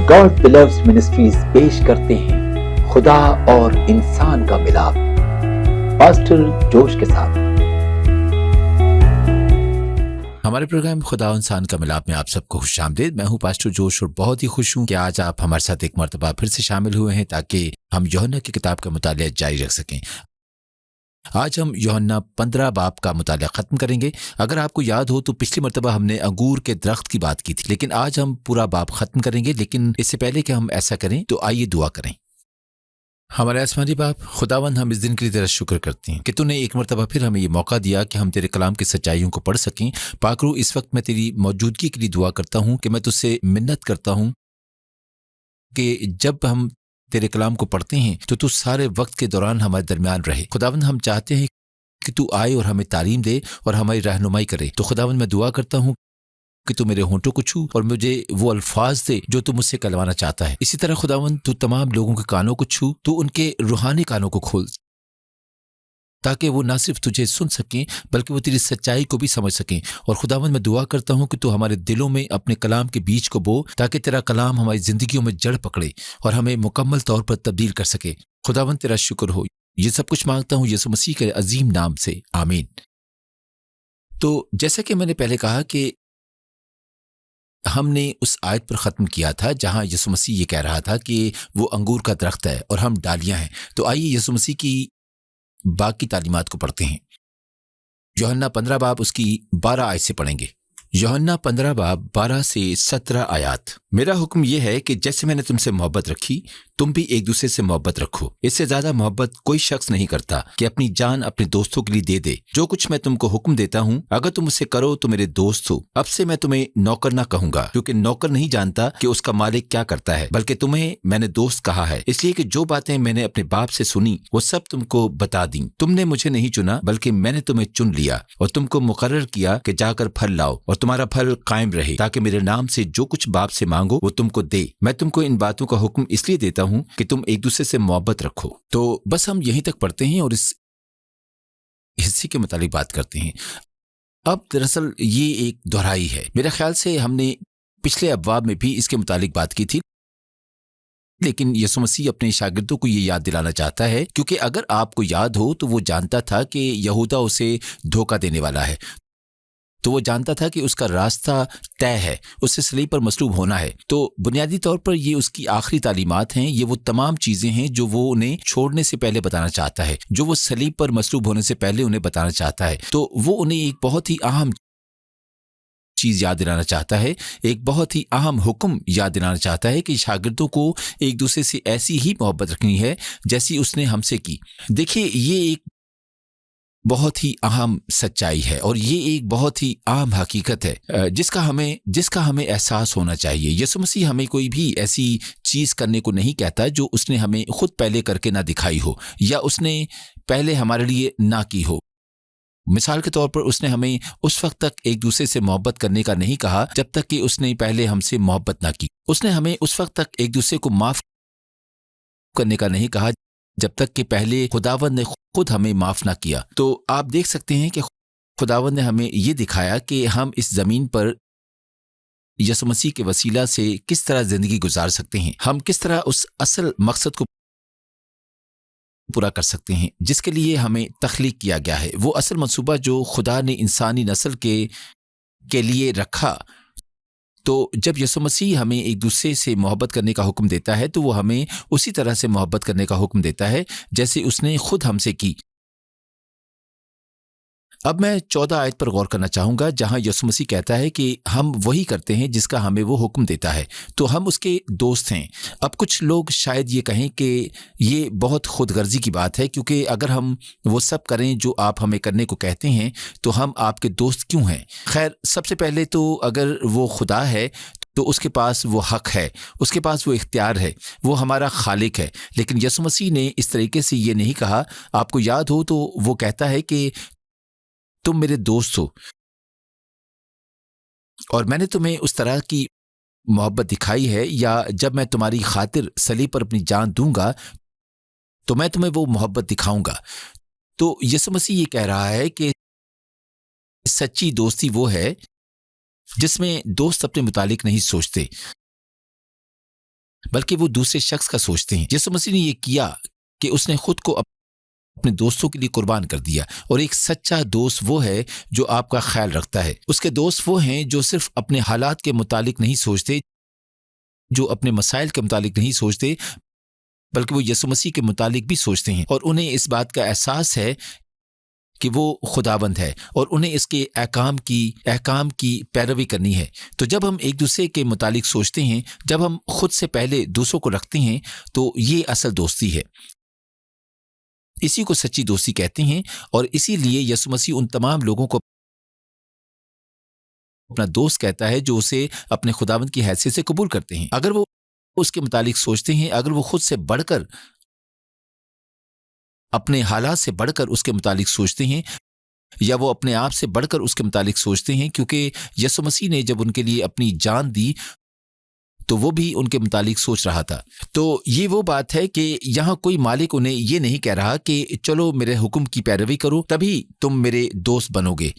God बिलव्स ministries पेश करते हैं खुदा और इंसान का मिलाप, पास्टर जोश के साथ। हमारे प्रोग्राम खुदा और इंसान का मिलाप में आप सबको खुशामदीद। मैं हूं पास्टर जोश और बहुत ही खुश हूं कि आज आप हमारे साथ एक मर्तबा फिर से शामिल हुए हैं ताकि हम यूहन्ना की किताब का मुतालिया जारी रख सकें। आज हम यूहन्ना 15 बाब का मुतालिया ख़त्म करेंगे। अगर आपको याद हो तो पिछली मर्तबा हमने अंगूर के दरख्त की बात की थी, लेकिन आज हम पूरा बाब ख़त्म करेंगे। लेकिन इससे पहले कि हम ऐसा करें तो आइए दुआ करें। हमारे आसमानी बाप, खुदावंद, हम इस दिन के लिए तेरा शुक्र करते हैं कि तूने एक मरतबा फिर हमें ये मौका दिया कि हम तेरे कलाम की सच्चाइयों को पढ़ सकें। पाकरू, इस वक्त मैं तेरी मौजूदगी के लिए दुआ करता हूँ कि मैं तुझसे मिन्नत करता हूँ कि जब हम तेरे कलाम को पढ़ते हैं तो तू सारे वक्त के दौरान हमारे दरमियान रहे। खुदावंद, हम चाहते हैं कि तू आए और हमें तालीम दे और हमारी रहनुमाई करे। तो खुदावंद, मैं दुआ करता हूँ कि तू मेरे होंठों को छू और मुझे वो अल्फाज दे जो तू मुझसे कहलवाना चाहता है। इसी तरह खुदावंद, तू तमाम लोगों के कानों को छू, तू उनके रूहानी कानों को खोल ताकि वो ना सिर्फ तुझे सुन सकें बल्कि वो तेरी सच्चाई को भी समझ सकें। और खुदावंद, मैं दुआ करता हूँ कि तू हमारे दिलों में अपने कलाम के बीज को बो ताकि तेरा कलाम हमारी जिंदगियों में जड़ पकड़े और हमें मुकम्मल तौर पर तब्दील कर सके। खुदावंद, तेरा शुक्र हो। ये सब कुछ मांगता हूँ यीशु मसीह के अजीम नाम से, आमीन। तो जैसा कि मैंने पहले कहा कि हमने उस आयत पर ख़त्म किया था जहां यीशु मसीह ये कह रहा था कि वो अंगूर का दरख्त है और हम डालियां हैं। तो आइए यीशु मसीह की बाकी तालीमात को पढ़ते हैं। यूहन्ना 15 बाब उसकी 12 आयत से पढ़ेंगे। यूहन्ना 15 बाब 12 से 17 आयात। मेरा हुक्म यह है कि जैसे मैंने तुमसे मोहब्बत रखी तुम भी एक दूसरे से मोहब्बत रखो। इससे ज्यादा मोहब्बत कोई शख्स नहीं करता कि अपनी जान अपने दोस्तों के लिए दे दे। जो कुछ मैं तुमको हुक्म देता हूँ अगर तुम उसे करो तो मेरे दोस्त हो। अब से मैं तुम्हें नौकर ना कहूंगा, क्योंकि नौकर नहीं जानता कि उसका मालिक क्या करता है, बल्कि तुम्हें मैंने दोस्त कहा है, इसलिए कि जो बातें मैंने अपने बाप से सुनी वो सब तुमको बता दी। तुमने मुझे नहीं चुना बल्कि मैंने तुम्हें चुन लिया और तुमको मुकर्रर किया कि जाकर फल लाओ और तुम्हारा फल कायम रहे, ताकि मेरे नाम से जो कुछ बाप से मांगो वो तुमको दे। मैं तुमको इन बातों का हुक्म इसलिए देता हूँ कि तुम एक दूसरे से मोहब्बत रखो। तो बस हम यहीं तक पढ़ते हैं और इस हिस्से के मुतालिक बात करते हैं। अब दरअसल ये एक दोहराई है। मेरा ख्याल से हमने पिछले अबवाब में भी इसके मुतालिक बात की थी, लेकिन यीशु मसीह अपने शागिर्दों को ये याद दिलाना चाहता है, क्योंकि अगर आपको याद हो तो वो जानता था कि यहूदा उसे धोखा देने वाला है। तो वो जानता था कि उसका रास्ता तय है, उसे सलीब पर मसलूब होना है। तो बुनियादी तौर पर ये उसकी आखिरी तालीमात हैं। ये वो तमाम चीज़ें हैं जो वो उन्हें छोड़ने से पहले बताना चाहता है, जो वो सलीब पर मसलूब होने से पहले उन्हें बताना चाहता है। तो वो उन्हें एक बहुत ही अहम चीज़ याद दिलाना चाहता है, एक बहुत ही अहम हुक्म याद दिलाना चाहता है कि शागिर्दों को एक दूसरे से ऐसी ही मोहब्बत रखनी है जैसी उसने हमसे की। देखिए, ये एक बहुत ही अहम सच्चाई है और ये एक बहुत ही आम हकीकत है जिसका हमें एहसास होना चाहिए। यीशु मसीह हमें कोई भी ऐसी चीज़ करने को नहीं कहता जो उसने हमें खुद पहले करके ना दिखाई हो या उसने पहले हमारे लिए ना की हो। मिसाल के तौर पर उसने हमें उस वक्त तक एक दूसरे से मोहब्बत करने का नहीं कहा जब तक कि उसने पहले हमसे मोहब्बत ना की। उसने हमें उस वक्त तक एक दूसरे को माफ़ करने का नहीं कहा जब तक कि पहले खुदावंद ने खुद हमें माफ़ ना किया। तो आप देख सकते हैं कि खुदावंद ने हमें ये दिखाया कि हम इस ज़मीन पर यीशु मसीह के वसीला से किस तरह ज़िंदगी गुजार सकते हैं, हम किस तरह उस असल मकसद को पूरा कर सकते हैं जिसके लिए हमें तख्लीक किया गया है। वो असल मंसूबा जो खुदा ने इंसानी नस्ल के लिए रखा। तो जब यीशु मसीह हमें एक दूसरे से मोहब्बत करने का हुक्म देता है तो वो हमें उसी तरह से मोहब्बत करने का हुक्म देता है जैसे उसने खुद हमसे की। अब मैं 14 आयत पर गौर करना चाहूँगा जहाँ यीशु मसीह कहता है कि हम वही करते हैं जिसका हमें वो हुक्म देता है, तो हम उसके दोस्त हैं। अब कुछ लोग शायद ये कहें कि ये बहुत खुदगर्जी की बात है, क्योंकि अगर हम वो सब करें जो आप हमें करने को कहते हैं तो हम आपके दोस्त क्यों हैं? खैर, सबसे पहले तो अगर वो खुदा है तो उसके पास वो हक है, उसके पास वो इख्तियार है, वो हमारा खालिक है। लेकिन यीशु मसीह ने इस तरीके से ये नहीं कहा। आपको याद हो तो वो कहता है कि तुम मेरे दोस्त हो और मैंने तुम्हें उस तरह की मोहब्बत दिखाई है, या जब मैं तुम्हारी खातिर सलीब पर अपनी जान दूंगा तो मैं तुम्हें वो मोहब्बत दिखाऊंगा। तो यीशु मसीह ये कह रहा है कि सच्ची दोस्ती वो है जिसमें दोस्त अपने मुतालिक नहीं सोचते, बल्कि वो दूसरे शख्स का सोचते हैं। यीशु मसीह ने ये किया कि उसने खुद को अपने दोस्तों के लिए कुर्बान कर दिया। और एक सच्चा दोस्त वो है जो आपका ख्याल रखता है। उसके दोस्त वो हैं जो सिर्फ अपने हालात के मुतालिक नहीं सोचते, जो अपने मसाइल के मुतालिक नहीं सोचते, बल्कि वो यीशु मसीह के मुतालिक भी सोचते हैं और उन्हें इस बात का एहसास है कि वो खुदाबंद है और उन्हें इसके अहकाम की पैरवी करनी है। तो जब हम एक दूसरे के मुतालिक सोचते हैं, जब हम खुद से पहले दूसरों को रखते हैं, तो ये असल दोस्ती है। इसी को सच्ची दोस्ती कहते हैं। और इसीलिए यीशु मसीह उन तमाम लोगों को अपना दोस्त कहता है जो उसे अपने खुदाबंद की हैसियत से कबूल करते हैं। अगर वो उसके मुतालिक सोचते हैं, अगर वो खुद से बढ़कर, अपने हालात से बढ़कर उसके मुतालिक सोचते हैं, या वो अपने आप से बढ़कर उसके मुतालिक सोचते हैं, क्योंकि यीशु मसीह ने जब उनके लिए अपनी जान दी तो वो भी उनके मुतालिक सोच रहा था। तो ये वो बात है कि यहाँ कोई मालिक उन्हें ये नहीं कह रहा कि चलो मेरे हुक्म की पैरवी करो तभी तुम मेरे दोस्त बनोगे।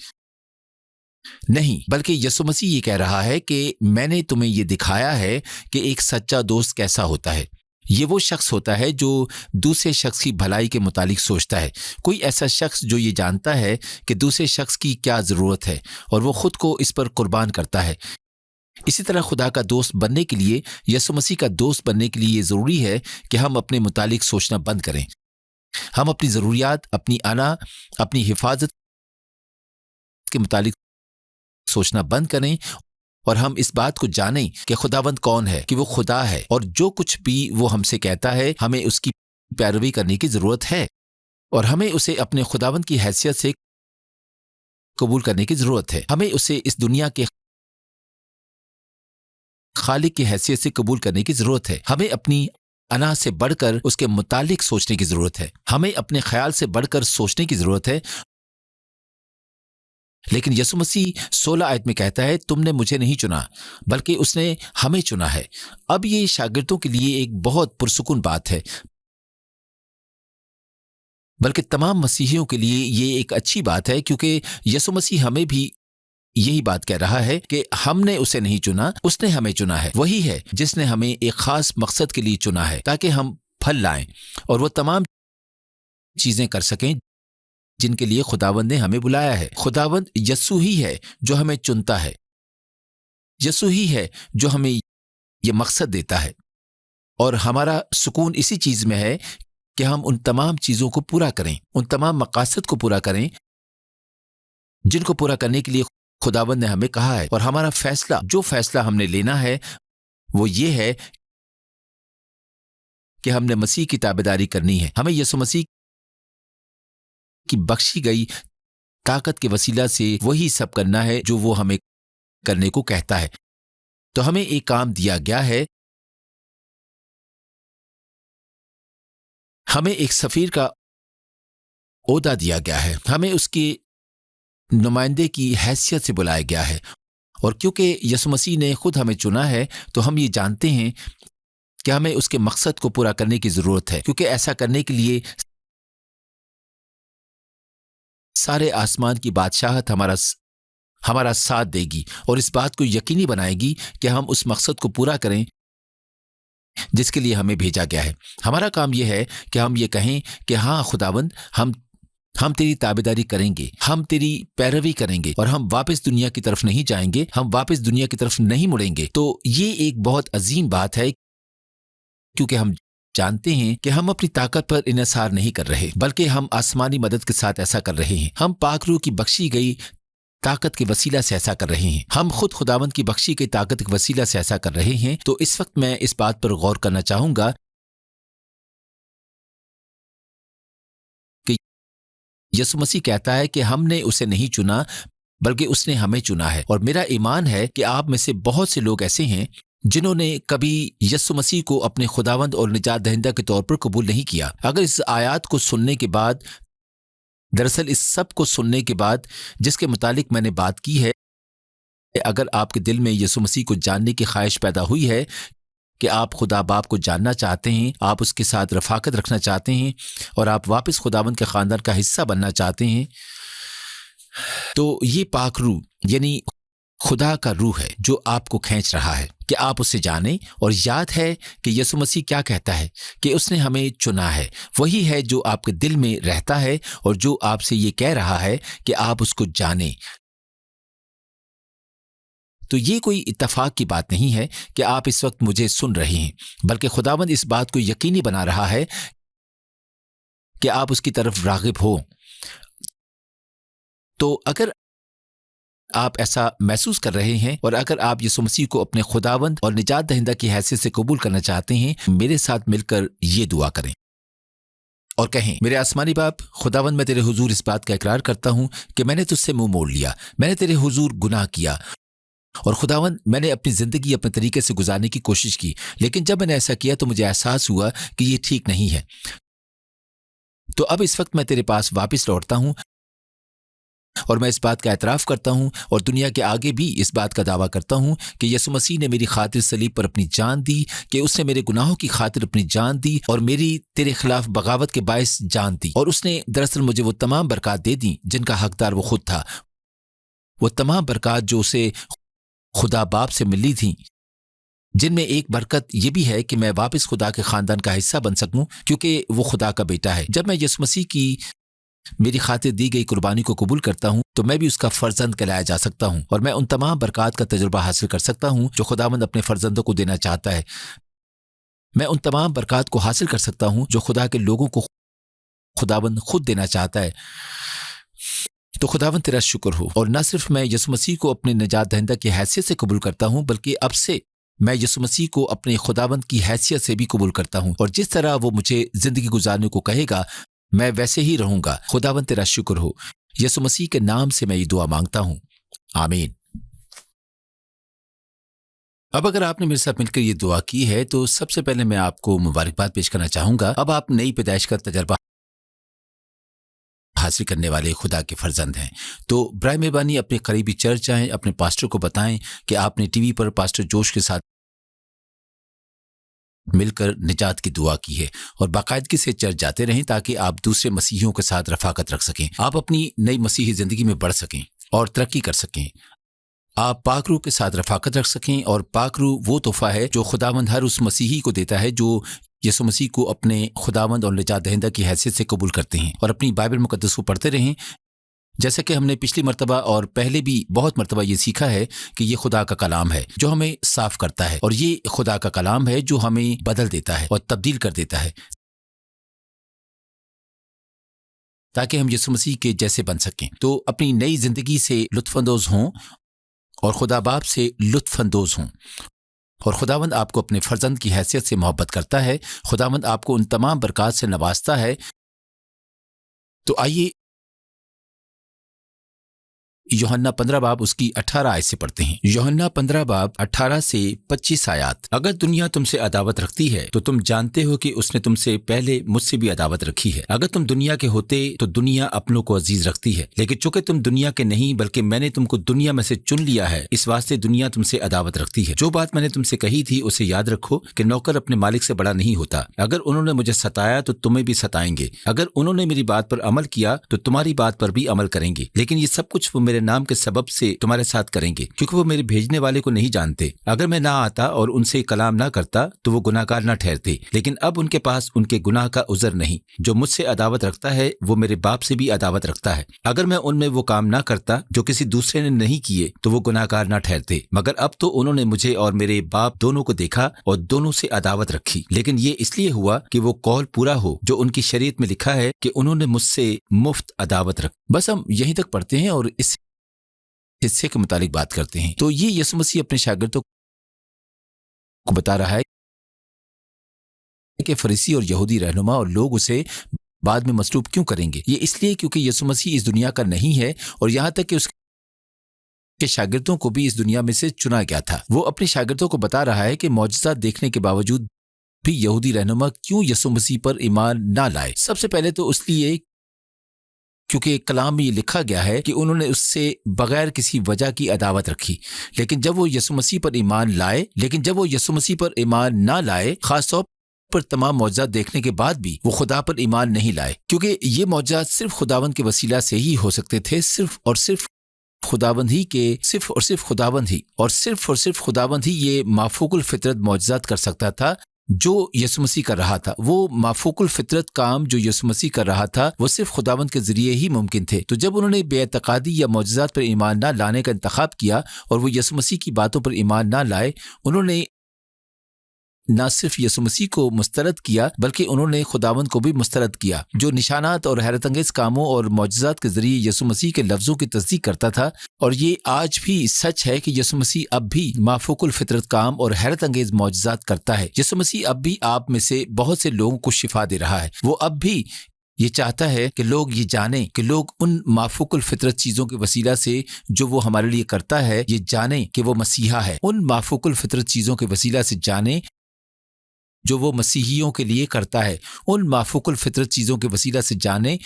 नहीं, बल्कि यीशु मसीह ये कह रहा है कि मैंने तुम्हें ये दिखाया है कि एक सच्चा दोस्त कैसा होता है। ये वो शख्स होता है जो दूसरे शख्स की भलाई के मुतालिक सोचता है। कोई ऐसा शख्स जो ये जानता है कि दूसरे शख्स की क्या ज़रूरत है और वो खुद को इस पर कुर्बान करता है। इसी तरह खुदा का दोस्त बनने के लिए, यीशु मसीह का दोस्त बनने के लिए ये ज़रूरी है कि हम अपने मुतालिक सोचना बंद करें। हम अपनी ज़रूरियात, अपनी आना, अपनी हिफाजत के मुतालिक सोचना बंद करें और हम इस बात को जानें कि खुदावंद कौन है, कि वो खुदा है और जो कुछ भी वो हमसे कहता है हमें उसकी पैरवी करने की ज़रूरत है और हमें उसे अपने खुदावंद की हैसियत से कबूल करने की ज़रूरत है। हमें उसे इस दुनिया के खालिक की हैसियत से कबूल करने की ज़रूरत है। हमें अपनी अना से बढ़कर उसके मुतालिक सोचने की ज़रूरत है। हमें अपने ख्याल से बढ़कर सोचने की ज़रूरत है। लेकिन यीशु मसीह 16 आयत में कहता है, तुमने मुझे नहीं चुना बल्कि उसने हमें चुना है। अब ये शागिर्दों के लिए एक बहुत पुरसुकून बात है, बल्कि तमाम मसीहियों के लिए ये एक अच्छी बात है, क्योंकि यीशु मसीह हमें भी यही बात कह रहा है कि हमने उसे नहीं चुना, उसने हमें चुना है। वही है जिसने हमें एक खास मकसद के लिए चुना है, ताकि हम फल लाएं और वो तमाम चीजें कर सकें जिनके लिए खुदावंद ने हमें बुलाया है। खुदावंद यस्सु ही है जो हमें चुनता है। यस्सु ही है जो हमें ये मकसद देता है और हमारा सुकून इसी चीज में है कि हम उन तमाम चीजों को पूरा करें, उन तमाम मकासद को पूरा करें जिनको पूरा करने के लिए खुदावंद ने हमें कहा है। और हमारा फैसला, जो फैसला हमने लेना है वो ये है कि हमने मसीह की ताबेदारी करनी है। हमें यीशु मसीह की बख्शी गई ताकत के वसीला से वही सब करना है जो वो हमें करने को कहता है। तो हमें एक काम दिया गया है, हमें एक सफीर का ओहदा दिया गया है, हमें उसके नुमाइंदे की हैसियत से बुलाया गया है। और क्योंकि यीशु मसीह ने खुद हमें चुना है तो हम ये जानते हैं कि हमें उसके मकसद को पूरा करने की जरूरत है, क्योंकि ऐसा करने के लिए सारे आसमान की बादशाहत हमारा साथ देगी और इस बात को यकीनी बनाएगी कि हम उस मकसद को पूरा करें जिसके लिए हमें भेजा गया है। हमारा काम यह है कि हम ये कहें कि हाँ खुदावंद, हम तेरी ताबेदारी करेंगे, हम तेरी पैरवी करेंगे और हम वापस दुनिया की तरफ नहीं जाएंगे, हम वापस दुनिया की तरफ नहीं मुड़ेंगे। तो ये एक बहुत अजीम बात है, क्योंकि हम जानते हैं कि हम अपनी ताकत पर इन्हिसार नहीं कर रहे, बल्कि हम आसमानी मदद के साथ ऐसा कर रहे हैं। हम पाक रूह की बख्शी गई ताकत के वसीला से ऐसा कर रहे हैं। हम खुद खुदावंद की बख्शी गई ताकत के वसीला से ऐसा कर रहे हैं। तो इस वक्त मैं इस बात पर गौर करना चाहूंगा कि यीशु मसीह कहता है कि हमने उसे नहीं चुना बल्कि उसने हमें चुना है। और मेरा ईमान है कि आप में से बहुत से लोग ऐसे हैं जिन्होंने कभी यीशु मसीह को अपने खुदावंद और निजात दहिंदा के तौर पर कबूल नहीं किया। अगर इस आयत को सुनने के बाद, दरअसल इस सब को सुनने के बाद जिसके मुतालिक मैंने बात की है, अगर आपके दिल में यीशु मसीह को जानने की ख्वाहिश पैदा हुई है कि आप खुदा बाप को जानना चाहते हैं, आप उसके साथ रफाकत रखना चाहते हैं और आप वापस खुदावंद के खानदान का हिस्सा बनना चाहते हैं, तो ये पाक रूह यानी خدا کا روح ہے جو آپ کو کھینچ رہا ہے کہ آپ اسے جانیں، اور یاد ہے کہ یسوع مسیح کیا کہتا ہے کہ اس نے ہمیں چنا ہے۔ وہی ہے جو آپ کے دل میں رہتا ہے اور جو آپ سے یہ کہہ رہا ہے کہ آپ اس کو جانیں۔ تو یہ کوئی اتفاق کی بات نہیں ہے کہ آپ اس وقت مجھے سن رہے ہیں، بلکہ خداوند اس بات کو یقینی بنا رہا ہے کہ آپ اس کی طرف راغب ہو۔ تو اگر آپ ایسا محسوس کر رہے ہیں اور اگر آپ یسوع مسیح کو اپنے خداوند اور نجات دہندہ کی حیثیت سے قبول کرنا چاہتے ہیں، میرے ساتھ مل کر یہ دعا کریں اور کہیں، میرے آسمانی باپ، خداوند، میں تیرے حضور اس بات کا اقرار کرتا ہوں کہ میں نے تجھ سے منہ موڑ لیا، میں نے تیرے حضور گناہ کیا، اور خداوند میں نے اپنی زندگی اپنے طریقے سے گزارنے کی کوشش کی، لیکن جب میں نے ایسا کیا تو مجھے احساس ہوا کہ یہ ٹھیک نہیں ہے۔ تو اب اس وقت میں تیرے پاس واپس لوٹتا ہوں اور میں اس بات کا اعتراف کرتا ہوں اور دنیا کے آگے بھی اس بات کا دعویٰ کرتا ہوں کہ یسوع مسیح نے میری خاطر صلیب پر اپنی جان دی، کہ اس نے میرے گناہوں کی خاطر اپنی جان دی اور میری تیرے خلاف بغاوت کے باعث جان دی، اور اس نے دراصل مجھے وہ تمام برکات دے دیں جن کا حقدار وہ خود تھا، وہ تمام برکات جو اسے خدا باپ سے ملی تھیں، جن میں ایک برکت یہ بھی ہے کہ میں واپس خدا کے خاندان کا حصہ بن سکوں کیونکہ وہ خدا کا بیٹا ہے۔ جب میں یسوع مسیح کی میری خاطر دی گئی قربانی کو قبول کرتا ہوں تو میں بھی اس کا فرزند کہلایا جا سکتا ہوں، اور میں ان تمام برکات کا تجربہ حاصل کر سکتا ہوں جو خداوند اپنے فرزندوں کو دینا چاہتا ہے۔ میں ان تمام برکات کو حاصل کر سکتا ہوں جو خدا کے لوگوں کو خداوند خود دینا چاہتا ہے۔ تو خداوند تیرا شکر ہو، اور نہ صرف میں یسوع مسیح کو اپنے نجات دہندہ کی حیثیت سے قبول کرتا ہوں، بلکہ اب سے میں یسوع مسیح کو اپنے خداوند کی حیثیت سے بھی قبول کرتا ہوں، اور جس طرح وہ مجھے زندگی گزارنے کو کہے گا میں ویسے ہی رہوں گا۔ خداوند تیرا شکر ہو، یسوع مسیح کے نام سے میں یہ دعا مانگتا ہوں، آمین۔ اب اگر آپ نے میرے ساتھ مل کر یہ دعا کی ہے تو سب سے پہلے میں آپ کو مبارکباد پیش کرنا چاہوں گا۔ اب آپ نئی پیدائش کا تجربہ حاصل کرنے والے خدا کے فرزند ہیں۔ تو برائے مہربانی اپنے قریبی چرچ جائیں، اپنے پاسٹر کو بتائیں کہ آپ نے ٹی وی پر پاسٹر جوش کے ساتھ مل کر نجات کی دعا کی ہے، اور باقاعدگی سے چرچ جاتے رہیں تاکہ آپ دوسرے مسیحیوں کے ساتھ رفاقت رکھ سکیں، آپ اپنی نئی مسیحی زندگی میں بڑھ سکیں اور ترقی کر سکیں، آپ پاک روح کے ساتھ رفاقت رکھ سکیں، اور پاک روح وہ تحفہ ہے جو خداوند ہر اس مسیحی کو دیتا ہے جو یسوع مسیح کو اپنے خداوند اور نجات دہندہ کی حیثیت سے قبول کرتے ہیں، اور اپنی بائبل مقدس کو پڑھتے رہیں۔ جیسا کہ ہم نے پچھلی مرتبہ اور پہلے بھی بہت مرتبہ یہ سیکھا ہے کہ یہ خدا کا کلام ہے جو ہمیں صاف کرتا ہے، اور یہ خدا کا کلام ہے جو ہمیں بدل دیتا ہے اور تبدیل کر دیتا ہے تاکہ ہم یسوع مسیح کے جیسے بن سکیں۔ تو اپنی نئی زندگی سے لطف اندوز ہوں اور خدا باپ سے لطف اندوز ہوں، اور خداوند آپ کو اپنے فرزند کی حیثیت سے محبت کرتا ہے، خداوند آپ کو ان تمام برکات سے نوازتا ہے۔ تو آئیے یوحنا 15 باب اس کی 18 آیت سے پڑھتے ہیں۔ یوحنا 15 باب 18 سے 25 آیات۔ اگر دنیا تم سے عداوت رکھتی ہے تو تم جانتے ہو کہ اس نے تم سے پہلے مجھ سے بھی عداوت رکھی ہے۔ اگر تم دنیا کے ہوتے تو دنیا اپنوں کو عزیز رکھتی ہے، لیکن چونکہ تم دنیا کے نہیں بلکہ میں نے تم کو دنیا میں سے چن لیا ہے، اس واسطے دنیا تم سے عداوت رکھتی ہے۔ جو بات میں نے تم سے کہی تھی اسے یاد رکھو کہ نوکر اپنے مالک سے بڑا نہیں ہوتا۔ اگر انہوں نے مجھے ستایا تو تمہیں بھی ستائیں گے، اگر انہوں نے میری بات پر عمل کیا تو تمہاری بات پر بھی عمل کریں گے، لیکن یہ سب کچھ وہ میرے نام کے سبب سے تمہارے ساتھ کریں گے، کیونکہ وہ میرے بھیجنے والے کو نہیں جانتے۔ اگر میں نہ آتا اور ان سے کلام نہ کرتا تو وہ گناہگار نہ ٹھہرتے، لیکن اب ان کے پاس ان کے گناہ کا عذر نہیں۔ جو مجھ سے عداوت رکھتا ہے وہ میرے باپ سے بھی عداوت رکھتا ہے۔ اگر میں ان میں وہ کام نہ کرتا جو کسی دوسرے نے نہیں کیے تو وہ گناہگار نہ ٹھہرتے، مگر اب تو انہوں نے مجھے اور میرے باپ دونوں کو دیکھا اور دونوں سے عداوت رکھی، لیکن یہ اس لیے ہوا کہ وہ قول پورا ہو جو ان کی شریعت میں لکھا ہے کہ انہوں نے مجھ سے مفت عداوت رکھی۔ بس ہم یہیں تک پڑھتے ہیں اور اس حصے کے متعلق بات کرتے ہیں۔ تو یہ یسوع مسیح اپنے شاگردوں کو بتا رہا ہے کہ فریسی اور یہودی رہنما اور لوگ اسے بعد میں مصلوب کیوں کریں گے۔ یہ اس لیے کیونکہ یسوع مسیح اس دنیا کا نہیں ہے، اور یہاں تک کہ اس کے شاگردوں کو بھی اس دنیا میں سے چنا گیا تھا۔ وہ اپنے شاگردوں کو بتا رہا ہے کہ معجزات دیکھنے کے باوجود بھی یہودی رہنما کیوں یسوع مسیح پر ایمان نہ لائے۔ سب سے پہلے تو اس لیے کیونکہ کلام میں یہ لکھا گیا ہے کہ انہوں نے اس سے بغیر کسی وجہ کی عداوت رکھی، لیکن جب وہ یسوع مسیح پر ایمان نہ لائے، خاص طور پر تمام معجزات دیکھنے کے بعد بھی وہ خدا پر ایمان نہیں لائے، کیونکہ یہ معجزات صرف خداوند کے وسیلہ سے ہی ہو سکتے تھے، صرف اور صرف खुदावंद ही के सिर्फ और सिर्फ खुदावंद ही और सिर्फ खुदावंद ही ये माफूकुल फितरत मौजज़ात कर सकता था जो यीशु मसीह कर रहा था। वो माफूकुल फितरत काम जो यीशु मसीह कर रहा था वो सिर्फ खुदावंद के ज़रिए ही मुमकिन थे। तो जब उन्होंने बेअतकादी या मौजज़ात पर ईमान ना लाने का इंतखाब किया और वो यीशु मसीह की बातों पर ईमान ना लाए, उन्होंने न सिर्फ यीशु मसीह को मुस्तरद किया बल्कि उन्होंने खुदावंद को भी मुस्तरद किया, जो निशानात और हैरत अंगेज़ कामों और मौजज़ात के ज़रिए यीशु मसीह के लफ्ज़ों की तस्दीक करता था। और ये आज भी सच है कि यीशु मसीह अब भी माफूकुल फितरत काम और हैरत अंगेज़ मौजज़ात करता है। यीशु मसीह अब भी आप में से बहुत से लोगों को शिफा दे रहा है। वो अब भी ये चाहता है कि लोग ये जानें कि लोग उन माफूकुल फितरत चीज़ों के वसीला से जो वो हमारे लिए करता है, ये जानें कि वो मसीहा है। उन माफूकुल फितरत चीज़ों के वसीला से जानें जो वो मसीहियों के लिए करता है। उन माफूकुल फितरत चीज़ों के वसीला से जाने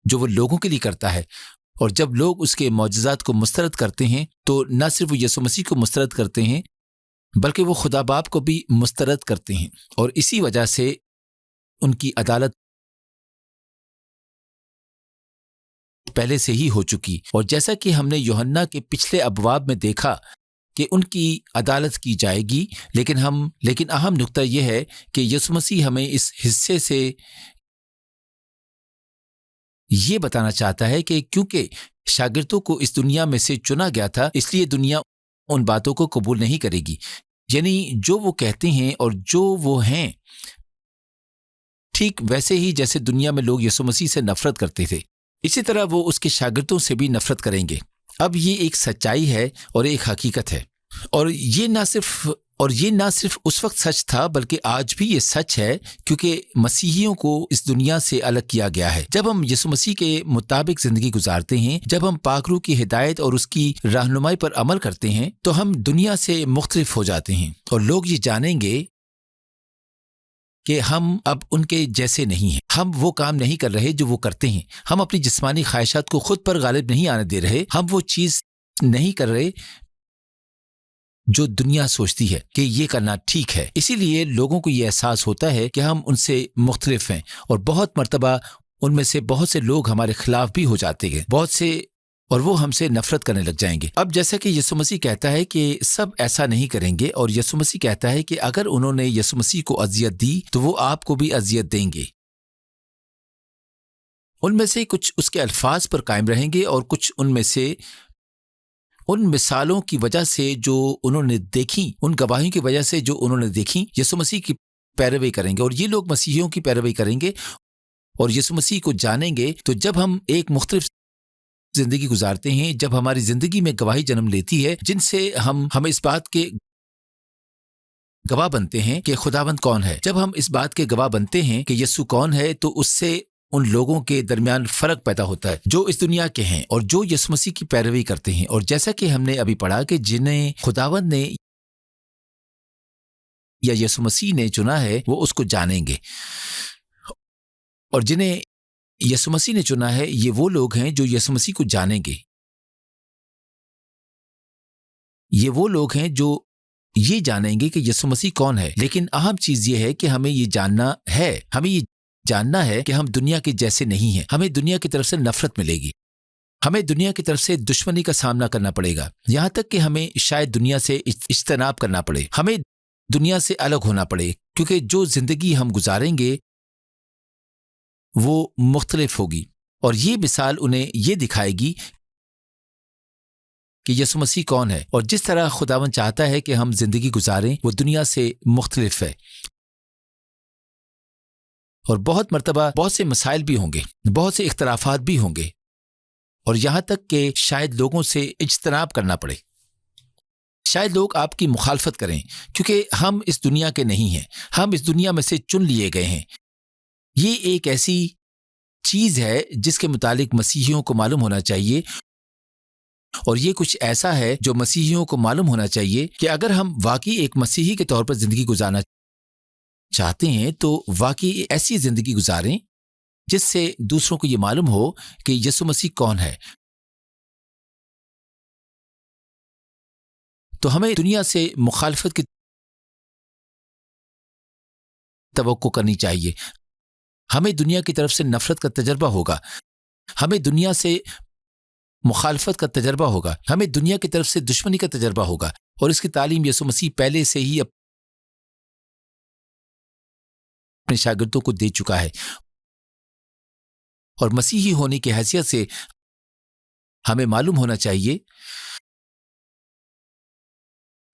जो वो लोगों के लिए करता है। और जब लोग उसके मौजज़ात को मुस्तरद करते हैं तो न सिर्फ वो यीशु मसीह को मुस्तरद करते हैं बल्कि वो खुदा बाप को भी मुस्तरद करते हैं। और इसी वजह से उनकी अदालत पहले से ही हो चुकी। और जैसा कि हमने यूहन्ना के पिछले अबवाब में देखा कि उनकी अदालत की जाएगी, लेकिन अहम नुक्ता यह है कि यीशु मसीह हमें इस हिस्से से ये बताना चाहता है कि क्योंकि शागिर्दों को इस दुनिया में से चुना गया था, इसलिए दुनिया उन बातों को कबूल नहीं करेगी। यानी जो वो कहते हैं और जो वो हैं, ठीक वैसे ही जैसे दुनिया में लोग यीशु मसीह से नफरत करते थे, इसी तरह वो उसके शागिर्दों से भी नफरत करेंगे। अब ये एक सच्चाई है और एक हकीकत है। और ये ना सिर्फ उस वक्त सच था बल्कि आज भी ये सच है, क्योंकि मसीहियों को इस दुनिया से अलग किया गया है। जब हम यीशु मसीह के मुताबिक जिंदगी गुजारते हैं, जब हम पाक रूह की हिदायत और उसकी रहनुमाई पर अमल करते हैं, तो हम दुनिया से मुख्तलिफ हो जाते हैं और लोग ये जानेंगे कि हम अब उनके जैसे नहीं हैं। हम वो काम नहीं कर रहे जो वो करते हैं। हम अपनी जिस्मानी ख्वाहिशात को खुद पर गालिब नहीं आने दे रहे। हम वो चीज़ नहीं कर रहे जो दुनिया सोचती है कि ये करना ठीक है। इसीलिए लोगों को ये एहसास होता है कि हम उनसे मुख्तलिफ हैं और बहुत मर्तबा उनमें से बहुत से लोग हमारे खिलाफ भी हो जाते हैं, और वो हमसे नफरत करने लग जाएंगे। अब जैसा कि यीशु मसीह कहता है कि सब ऐसा नहीं करेंगे, और यीशु मसीह कहता है कि अगर उन्होंने यीशु मसीह को अजियत दी तो वो आपको भी अजियत देंगे। उनमें से कुछ उसके अल्फाज पर कायम रहेंगे और कुछ उनमें से उन मिसालों की वजह से जो उन्होंने देखी, उन गवाहियों की वजह से जो उन्होंने देखी, यीशु मसीह की पैरवी करेंगे। और ये लोग मसीहियों की पैरवी करेंगे और यीशु मसीह को जानेंगे। तो जब हम एक मुख्तलिफ जिंदगी गुजारते हैं, जब हमारी जिंदगी में गवाही जन्म लेती है जिनसे हम इस बात के गवाह बनते हैं कि खुदावंद कौन है, जब हम इस बात के गवाह बनते हैं कि यीशु कौन है, तो उससे उन लोगों के दरमियान फर्क पैदा होता है जो इस दुनिया के हैं और जो यीशु मसीह की पैरवी करते हैं। और जैसा कि हमने अभी पढ़ा कि जिन्हें खुदावंद ने या यीशु मसीह ने चुना है वो उसको जानेंगे, और जिन्हें यीशु मसीह ने चुना है ये वो लोग हैं जो यीशु मसीह को जानेंगे। ये वो लोग हैं जो ये जानेंगे कि यीशु मसीह कौन है। लेकिन अहम चीज ये है कि हमें ये जानना है कि हम दुनिया के जैसे नहीं हैं। हमें दुनिया की तरफ से नफरत मिलेगी, हमें दुनिया की तरफ से दुश्मनी का सामना करना पड़ेगा, यहाँ तक कि हमें शायद दुनिया से इज्तनाब करना पड़े, हमें दुनिया से अलग होना पड़े, क्योंकि जो जिंदगी हम गुजारेंगे वो मुख्तलिफ होगी। और ये मिसाल उन्हें ये दिखाएगी कि यीशु मसीह कौन है, और जिस तरह खुदावंद चाहता है कि हम जिंदगी गुजारें वो दुनिया से मुख्तलिफ है। और बहुत मर्तबा बहुत से मसाइल भी होंगे, बहुत से इख्तलाफात भी होंगे, और यहाँ तक कि शायद लोगों से इज्तनाब करना पड़े, शायद लोग आपकी मुखालफत करें, क्योंकि हम इस दुनिया के नहीं हैं, हम इस दुनिया में से चुन लिए गए हैं। ये एक ऐसी चीज है जिसके मुतालिक मसीहियों को मालूम होना चाहिए, और ये कुछ ऐसा है जो मसीहियों को मालूम होना चाहिए कि अगर हम वाकई एक मसीही के तौर पर जिंदगी गुजारना चाहते हैं तो वाकई ऐसी जिंदगी गुजारें जिससे दूसरों को ये मालूम हो कि यीशु मसीह कौन है। तो हमें दुनिया से मुखालफत की तवक्को करनी चाहिए, हमें दुनिया की तरफ से नफरत का तजर्बा होगा, हमें दुनिया से مخالفت کا تجربہ ہوگا، ہمیں دنیا کی طرف سے دشمنی کا تجربہ ہوگا، اور اس کی تعلیم یسوع مسیح پہلے سے ہی اپنے شاگردوں کو دے چکا ہے، اور مسیحی ہونے کی حیثیت سے ہمیں معلوم ہونا چاہیے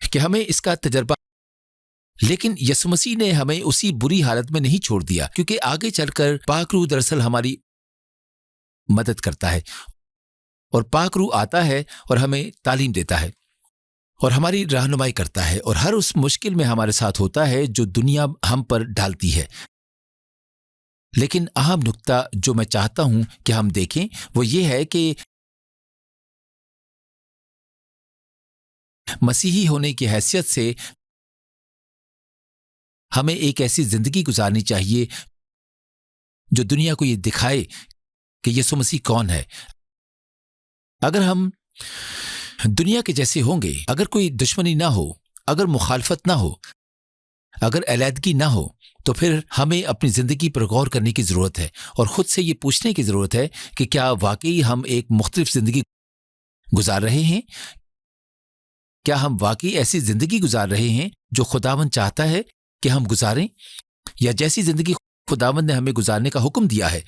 کہ ہمیں اس کا تجربہ، لیکن یسوع مسیح نے ہمیں اسی بری حالت میں نہیں چھوڑ دیا، کیونکہ آگے چل کر پاک روح دراصل ہماری مدد کرتا ہے، اور پاک روح آتا ہے اور ہمیں تعلیم دیتا ہے اور ہماری رہنمائی کرتا ہے، اور ہر اس مشکل میں ہمارے ساتھ ہوتا ہے جو دنیا ہم پر ڈالتی ہے۔ لیکن اہم نقطہ جو میں چاہتا ہوں کہ ہم دیکھیں وہ یہ ہے کہ مسیحی ہونے کی حیثیت سے ہمیں ایک ایسی زندگی گزارنی چاہیے جو دنیا کو یہ دکھائے کہ یسوع مسیح کون ہے۔ اگر ہم دنیا کے جیسے ہوں گے، اگر کوئی دشمنی نہ ہو، اگر مخالفت نہ ہو، اگر علیحدگی نہ ہو، تو پھر ہمیں اپنی زندگی پر غور کرنے کی ضرورت ہے، اور خود سے یہ پوچھنے کی ضرورت ہے کہ کیا واقعی ہم ایک مختلف زندگی گزار رہے ہیں؟ کیا ہم واقعی ایسی زندگی گزار رہے ہیں جو خداوند چاہتا ہے کہ ہم گزاریں، یا جیسی زندگی خداوند نے ہمیں گزارنے کا حکم دیا ہے،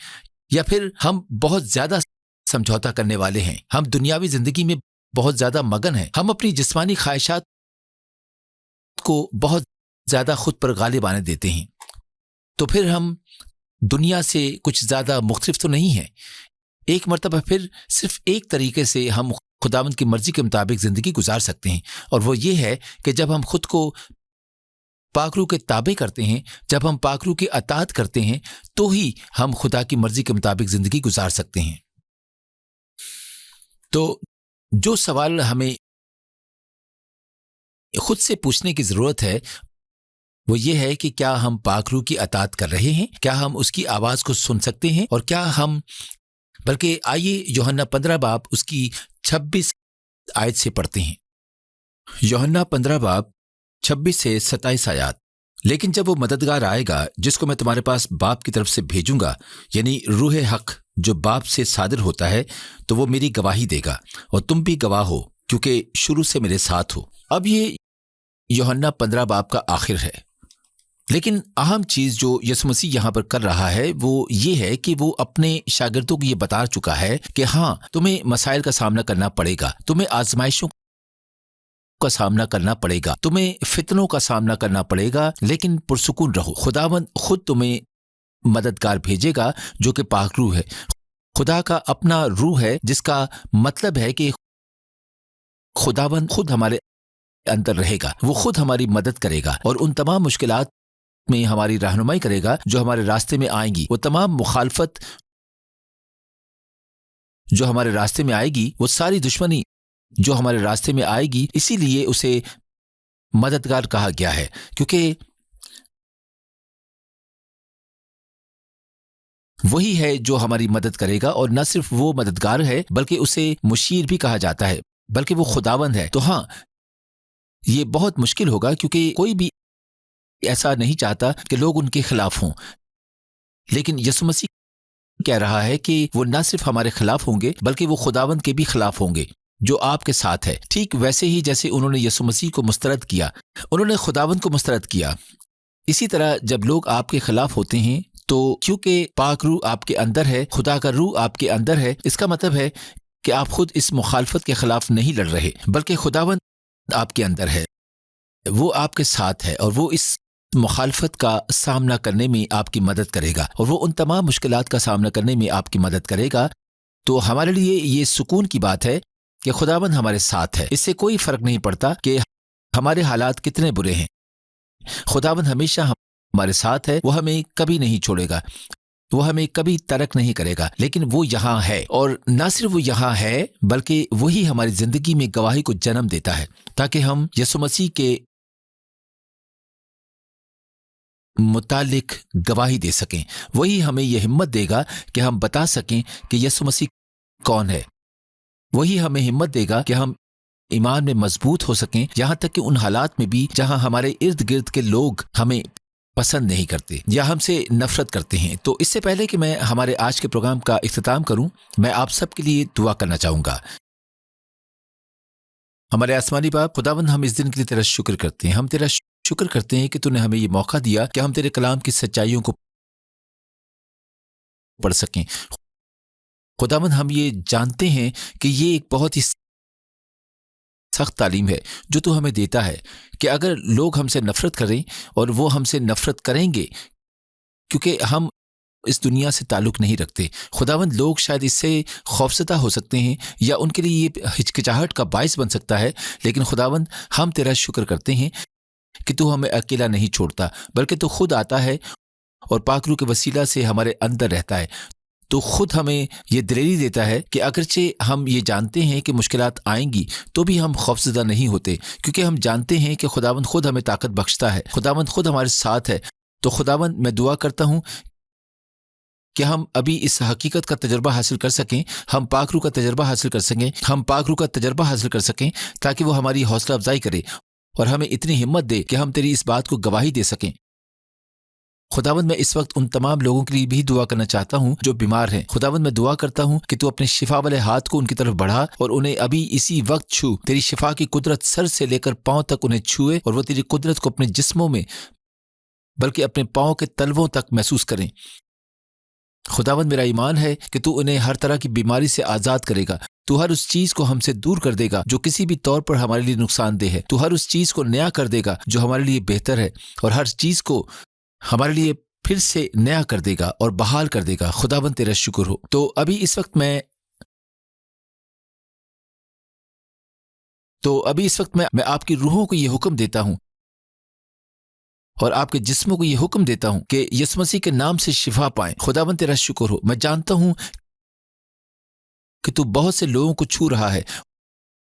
یا پھر ہم بہت زیادہ سمجھوتا کرنے والے ہیں، ہم دنیاوی زندگی میں بہت زیادہ مگن ہیں، ہم اپنی جسمانی خواہشات کو بہت زیادہ خود پر غالب آنے دیتے ہیں، تو پھر ہم دنیا سے کچھ زیادہ مختلف تو نہیں ہیں۔ ایک مرتبہ پھر صرف ایک طریقے سے ہم خداوند کی مرضی کے مطابق زندگی گزار سکتے ہیں، اور وہ یہ ہے کہ جب ہم خود کو پاک روح کے تابع کرتے ہیں، جب ہم پاک روح کی اطاعت کرتے ہیں، تو ہی ہم خدا کی مرضی کے مطابق زندگی گزار سکتے ہیں۔ تو جو سوال ہمیں خود سے پوچھنے کی ضرورت ہے وہ یہ ہے کہ کیا ہم پاک روح کی اطاعت کر رہے ہیں؟ کیا ہم اس کی آواز کو سن سکتے ہیں؟ اور کیا ہم، بلکہ آئیے یوحنا 15 باب اس کی 26 آیت سے پڑھتے ہیں۔ یوحنا 15 باب 26 سے 27 آیات۔ لیکن جب وہ مددگار آئے گا جس کو میں تمہارے پاس باپ کی طرف سے بھیجوں گا، یعنی روح حق جو باپ سے صادر ہوتا ہے، تو وہ میری گواہی دے گا، اور تم بھی گواہ ہو کیونکہ شروع سے میرے ساتھ ہو۔ اب یہ یوحنا 15 باب کا آخر ہے، لیکن اہم چیز جو یسوع مسیح یہاں پر کر رہا ہے وہ یہ ہے کہ وہ اپنے شاگردوں کو یہ بتا چکا ہے کہ ہاں، تمہیں مسائل کا سامنا کرنا پڑے گا، تمہیں آزمائشوں کا سامنا کرنا پڑے گا، تمہیں فتنوں کا سامنا کرنا پڑے گا، لیکن پرسکون رہو، خداوند خود تمہیں مددگار بھیجے گا جو کہ پاک روح ہے۔ خدا کا اپنا روح ہے، جس کا مطلب ہے کہ خداوند خود ہمارے اندر رہے گا، وہ خود ہماری مدد کرے گا، اور ان تمام مشکلات میں ہماری رہنمائی کرے گا جو ہمارے راستے میں آئیں گی۔ وہ تمام مخالفت جو ہمارے راستے میں آئے گی، وہ ساری دشمنی جو ہمارے راستے میں آئے گی، اسی لیے اسے مددگار کہا گیا ہے، کیونکہ وہی ہے جو ہماری مدد کرے گا، اور نہ صرف وہ مددگار ہے بلکہ اسے مشیر بھی کہا جاتا ہے، بلکہ وہ خداوند ہے۔ تو ہاں، یہ بہت مشکل ہوگا کیونکہ کوئی بھی ایسا نہیں چاہتا کہ لوگ ان کے خلاف ہوں، لیکن یسوع مسیح کہہ رہا ہے کہ وہ نہ صرف ہمارے خلاف ہوں گے بلکہ وہ خداوند کے بھی خلاف ہوں گے جو آپ کے ساتھ ہے، ٹھیک ویسے ہی جیسے انہوں نے یسوع مسیح کو مسترد کیا، انہوں نے خداوند کو مسترد کیا۔ اسی طرح جب لوگ آپ کے خلاف ہوتے ہیں تو کیونکہ پاک روح آپ کے اندر ہے، خدا کا روح آپ کے اندر ہے، اس کا مطلب ہے کہ آپ خود اس مخالفت کے خلاف نہیں لڑ رہے، بلکہ خداوند آپ کے اندر ہے، وہ آپ کے ساتھ ہے، اور وہ اس مخالفت کا سامنا کرنے میں آپ کی مدد کرے گا، اور وہ ان تمام مشکلات کا سامنا کرنے میں آپ کی مدد کرے گا۔ تو ہمارے لیے یہ سکون کی بات ہے کہ خداوند ہمارے ساتھ ہے۔ اس سے کوئی فرق نہیں پڑتا کہ ہمارے حالات کتنے برے ہیں، خداوند ہمیشہ ہمارے ساتھ ہے، وہ ہمیں کبھی نہیں چھوڑے گا، وہ ہمیں کبھی ترک نہیں کرے گا، لیکن وہ یہاں ہے، اور نہ صرف وہ یہاں ہے بلکہ وہی ہماری زندگی میں گواہی کو جنم دیتا ہے، تاکہ ہم یسوع مسیح کے متعلق گواہی دے سکیں۔ وہی ہمیں یہ ہمت دے گا کہ ہم بتا سکیں کہ یسوع مسیح کون ہے، وہی ہمیں ہمت دے گا کہ ہم ایمان میں مضبوط ہو سکیں، یہاں تک کہ ان حالات میں بھی جہاں ہمارے ارد گرد کے لوگ ہمیں پسند نہیں کرتے یا ہم سے نفرت کرتے ہیں۔ تو اس سے پہلے کہ میں ہمارے آج کے پروگرام کا اختتام کروں، میں آپ سب کے لیے دعا کرنا چاہوں گا۔ ہمارے آسمانی باپ، خداوند، ہم اس دن کے لیے تیرا شکر کرتے ہیں۔ ہم تیرا شکر کرتے ہیں کہ تو نے ہمیں یہ موقع دیا کہ ہم تیرے کلام کی سچائیوں کو پڑھ سکیں۔ خداوند، ہم یہ جانتے ہیں کہ یہ ایک بہت ہی سخت تعلیم ہے جو تو ہمیں دیتا ہے کہ اگر لوگ ہم سے نفرت کریں، اور وہ ہم سے نفرت کریں گے کیونکہ ہم اس دنیا سے تعلق نہیں رکھتے۔ خداوند، لوگ شاید اس سے خوفزدہ ہو سکتے ہیں یا ان کے لیے یہ ہچکچاہٹ کا باعث بن سکتا ہے، لیکن خداوند، ہم تیرا شکر کرتے ہیں کہ تو ہمیں اکیلا نہیں چھوڑتا، بلکہ تو خود آتا ہے اور پاک روح کے وسیلہ سے ہمارے اندر رہتا ہے۔ تو خود ہمیں یہ دلیری دیتا ہے کہ اگرچہ ہم یہ جانتے ہیں کہ مشکلات آئیں گی تو بھی ہم خوفزدہ نہیں ہوتے، کیونکہ ہم جانتے ہیں کہ خداوند خود ہمیں طاقت بخشتا ہے، خداوند خود ہمارے ساتھ ہے۔ تو خداوند، میں دعا کرتا ہوں کہ ہم ابھی اس حقیقت کا تجربہ حاصل کر سکیں، ہم پاک روح کا تجربہ حاصل کر سکیں، تاکہ وہ ہماری حوصلہ افزائی کرے اور ہمیں اتنی ہمت دے کہ ہم تیری اس بات کو گواہی دے سکیں۔ خداوند، میں اس وقت ان تمام لوگوں کے لیے بھی دعا کرنا چاہتا ہوں جو بیمار ہیں۔ خداوند، میں دعا کرتا ہوں کہ تو اپنے شفا والے ہاتھ کو ان کی طرف بڑھا اور انہیں ابھی اسی وقت چھو، تیری شفا کی قدرت سر سے لے کر پاؤں تک انہیں چھوئے، اور وہ تیری قدرت کو اپنے جسموں میں بلکہ اپنے پاؤں کے تلووں تک محسوس کریں۔ خداوند، میرا ایمان ہے کہ تو انہیں ہر طرح کی بیماری سے آزاد کرے گا، تو ہر اس چیز کو ہم سے دور کر دے گا جو کسی بھی طور پر ہمارے لیے نقصان دہ ہے، تو ہر اس چیز کو نیا کر دے گا جو ہمارے لیے بہتر ہے، اور ہر چیز کو ہمارے لیے پھر سے نیا کر دے گا اور بحال کر دے گا۔ خداوند، تیرا شکر ہو۔ تو ابھی اس وقت میں آپ کی روحوں کو یہ حکم دیتا ہوں اور آپ کے جسموں کو یہ حکم دیتا ہوں کہ یسوع مسیح کے نام سے شفا پائیں۔ خداوند، تیرا شکر ہو۔ میں جانتا ہوں کہ تو بہت سے لوگوں کو چھو رہا ہے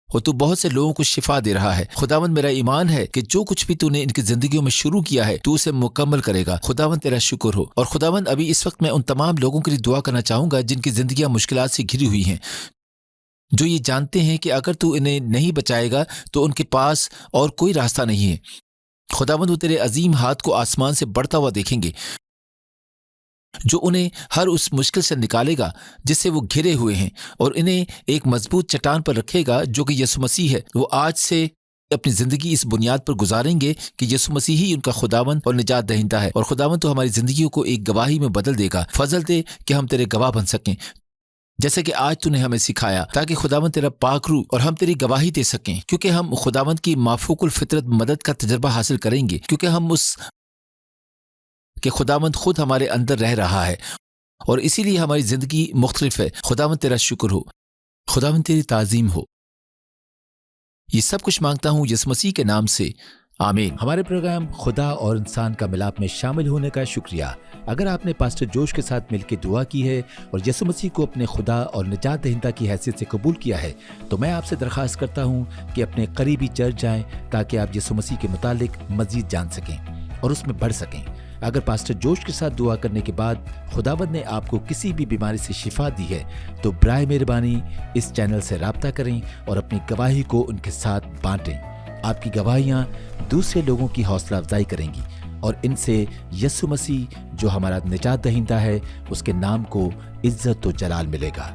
اور تو بہت سے لوگوں کو شفا دے رہا ہے۔ خداوند، میرا ایمان ہے کہ جو کچھ بھی تو نے ان کی زندگیوں میں شروع کیا ہے تو اسے مکمل کرے گا۔ خداوند، تیرا شکر ہو۔ اور خداوند، ابھی اس وقت میں ان تمام لوگوں کے لیے دعا کرنا چاہوں گا جن کی زندگیاں مشکلات سے گھری ہوئی ہیں، جو یہ جانتے ہیں کہ اگر تو انہیں نہیں بچائے گا تو ان کے پاس اور کوئی راستہ نہیں ہے۔ خداوند، وہ تیرے عظیم ہاتھ کو آسمان سے بڑھتا ہوا دیکھیں گے جو انہیں ہر اس مشکل سے نکالے گا جس سے وہ گھرے ہوئے ہیں، اور انہیں ایک مضبوط چٹان پر رکھے گا جو کہ یسوع مسیح ہے۔ وہ آج سے اپنی زندگی اس بنیاد پر گزاریں گے کہ یسوع مسیح ہی ان کا خداوند اور نجات دہندہ ہے، اور خداوند تو ہماری زندگیوں کو ایک گواہی میں بدل دے گا۔ فضل دے کہ ہم تیرے گواہ بن سکیں جیسے کہ آج تو نے ہمیں سکھایا، تاکہ خداوند تیرا پاک روح اور ہم تیری گواہی دے سکیں، کیونکہ ہم خداوند کی مافوق الفطرت مدد کا تجربہ حاصل کریں گے، کیونکہ ہم اس کہ خداوند خود ہمارے اندر رہ رہا ہے، اور اسی لیے ہماری زندگی مختلف ہے۔ خداوند، تیرا شکر ہو۔ خداوند، تیری تعظیم ہو۔ یہ سب کچھ مانگتا ہوں یسوع مسیح کے نام سے، آمین۔ ہمارے پروگرام خدا اور انسان کا ملاپ میں شامل ہونے کا شکریہ۔ اگر آپ نے پاسٹر جوش کے ساتھ مل کے دعا کی ہے اور یسوع مسیح کو اپنے خدا اور نجات دہندہ کی حیثیت سے قبول کیا ہے، تو میں آپ سے درخواست کرتا ہوں کہ اپنے قریبی چرچ جائیں تاکہ آپ یسوع مسیح کے متعلق مزید جان سکیں اور اس میں بڑھ سکیں۔ اگر پاسٹر جوش کے ساتھ دعا کرنے کے بعد خداوند نے آپ کو کسی بھی بیماری سے شفا دی ہے تو برائے مہربانی اس چینل سے رابطہ کریں اور اپنی گواہی کو ان کے ساتھ بانٹیں۔ آپ کی گواہیاں دوسرے لوگوں کی حوصلہ افزائی کریں گی اور ان سے یسوع مسیح جو ہمارا نجات دہندہ ہے اس کے نام کو عزت و جلال ملے گا۔